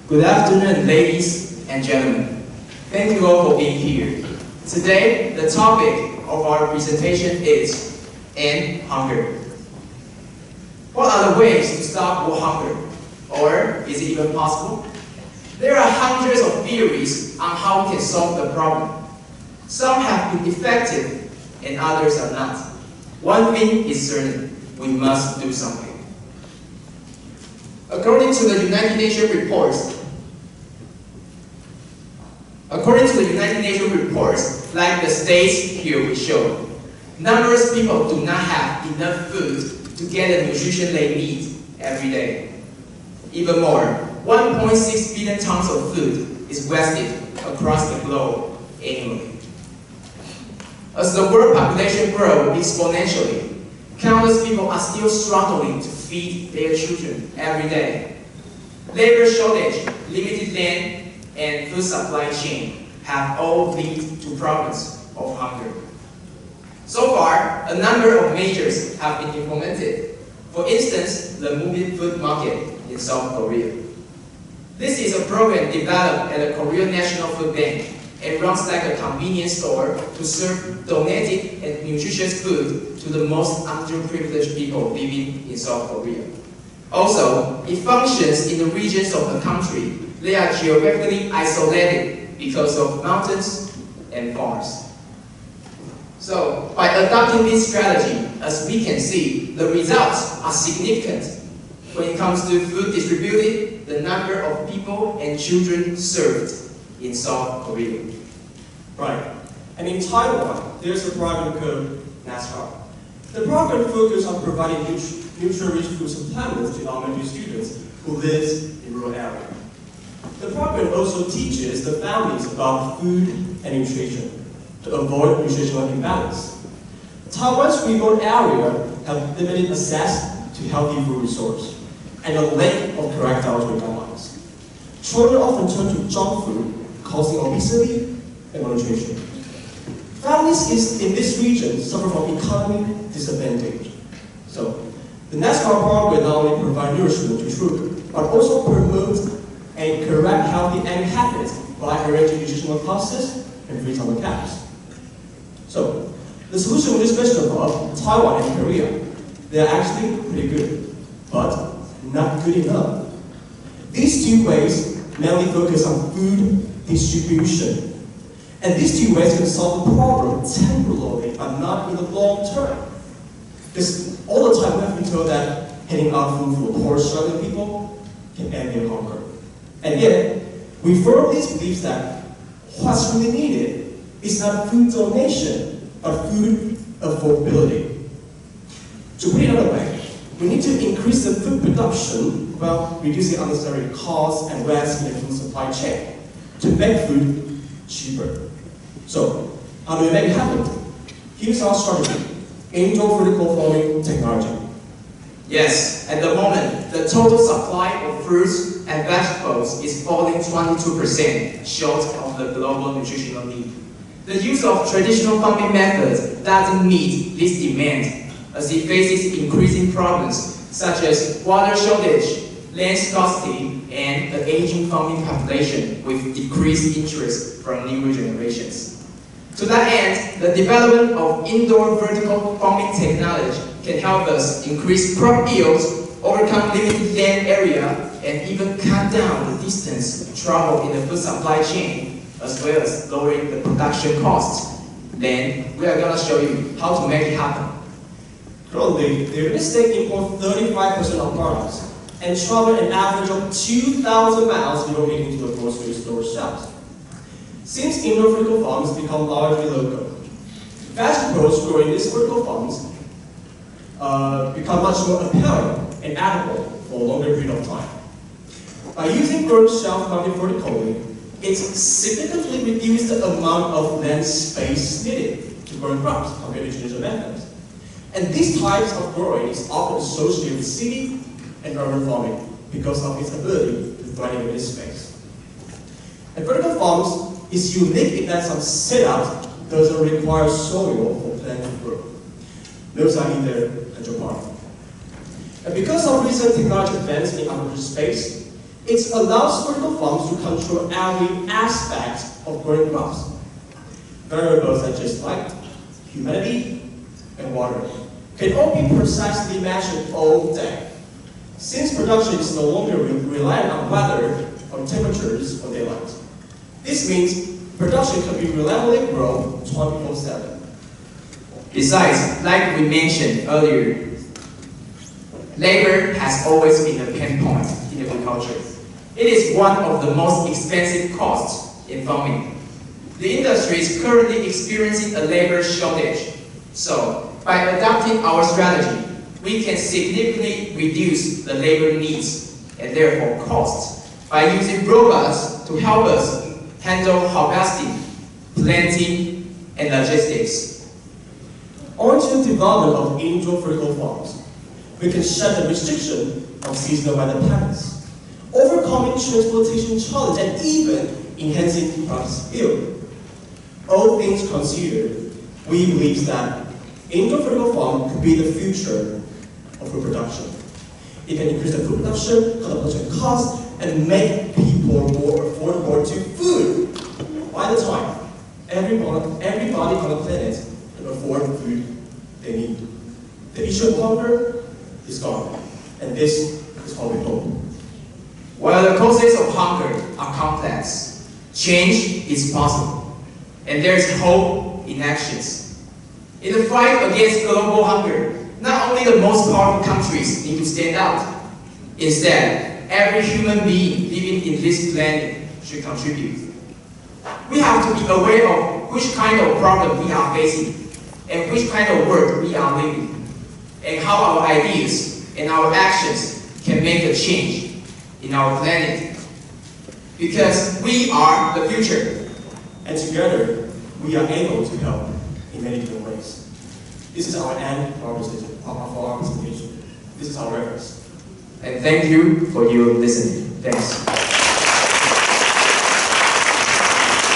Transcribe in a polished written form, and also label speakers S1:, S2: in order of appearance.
S1: Good afternoon, ladies and gentlemen. Thank you all for being here. Today, the topic of our presentation is End Hunger. What are the ways to stop world hunger? Or is it even possible? There are hundreds of theories on how we can solve the problem. Some have been effective and others are not. One thing is certain, we must do something. According to the United Nations reports, like the states here we show, numerous people do not have enough food to get the nutrition they need every day. Even more, 1.6 billion tons of food is wasted across the globe annually. As the world population grows exponentially, countless people are still struggling to feed their children every day. Labor shortage, limited land, and food supply chain have all led to problems of hunger. So far, a number of measures have been implemented. For instance, the moving food market in South Korea. This is a program developed at the Korean National Food Bank and runs like a convenience store to serve donated and nutritious food to the most underprivileged people living in South Korea. Also, it functions in the regions of the country that are geographically isolated because of mountains and farms. So, by adopting this strategy, as we can see, the results are significant. When it comes to food distributed, the number of people and children served in South Korea.
S2: Right. And in Taiwan, there's a program called NASCAR. The program focuses on providing nutrient-rich food supplements to elementary students who live in rural areas. The program also teaches the families about food and nutrition to avoid nutritional imbalance. Taiwan's remote area have limited access to healthy food resources and a lack of correct dietary guidelines. Children often turn to junk food, causing obesity and malnutrition. Families in this region suffer from economic disadvantage. So, the NASCAR program not only provides nourishment to children, but also promotes and correct healthy eating habits by arranging nutritional classes and free summer camps. So, the solution with this question of Taiwan and Korea, they are actually pretty good, but not good enough. These two ways mainly focus on food distribution. And these two ways can solve the problem temporarily, but not in the long term. Because all the time we have been told that handing out food for poor, struggling people can end their hunger. And yet, we firmly believe that what's really needed is not food donation, but food affordability. To put it another way, we need to increase the food production while reducing unnecessary costs and waste in the food supply chain to make food cheaper. So, how do we make it happen? Here's our strategy: indoor vertical farming technology.
S1: Yes, at the moment, the total supply of fruits and vegetables is falling 22% short of the global nutritional need. The use of traditional farming methods doesn't meet this demand, as it faces increasing problems such as water shortage, land scarcity, and the aging farming population with decreased interest from newer generations. To that end, the development of indoor vertical farming technology can help us increase crop yields, overcome limited land area, and even cut down the distance traveled in the food supply chain, as well as lowering the production costs. Then, we are going to show you how to make it happen.
S2: Currently, the United States imports 35% of products and travel an average of 2,000 miles before getting to the grocery store shelves. Since indoor vertical farms become largely local, vegetables grown in these vertical farms become much more appealing and edible for a longer period of time. By using grown shelf-mounted vertically, it significantly reduces the amount of land space needed to grow crops compared to traditional methods. And these types of growing is often associated with city and urban farming because of its ability to thrive in this space. And vertical farms is unique in that some setup doesn't require soil for plant to grow. Those are either at your farm. And because of recent technology advancements in agriculture space, It allows vertical farms to control every aspect of growing crops. Variables such as light, humidity, and water can all be precisely measured all day. Since production is no longer reliant on weather, or temperatures, or daylight. This means production can be reliably grown 24/7.
S1: Besides, like we mentioned earlier, labor has always been a pain point in agriculture. It is one of the most expensive costs in farming. The industry is currently experiencing a labor shortage. So, by adopting our strategy, we can significantly reduce the labor needs and therefore costs by using robots to help us handle harvesting, planting, and logistics.
S2: On to the development of indoor vertical farms. We can shed the restriction of seasonal weather patterns, overcoming transportation challenge, and even enhancing crops yield. All things considered, we believe that indoor vertical farm could be the future of food production. It can increase the food production, cut the production costs, and make people more affordable to food. By the time everybody on the planet can afford the food they need, the issue of hunger is gone, and this is what we hope.
S1: While the causes of hunger are complex, change is possible, and there is hope in actions. In the fight against global hunger, not only the most powerful countries need to stand out. Instead, every human being living in this planet should contribute. We have to be aware of which kind of problem we are facing, and which kind of world we are living, and how our ideas and our actions can make a change in our planet. Because we are the future.
S2: And together, we are able to help in many different ways. This is our end of our presentation. This is our reference.
S1: And thank you for your listening. Thanks.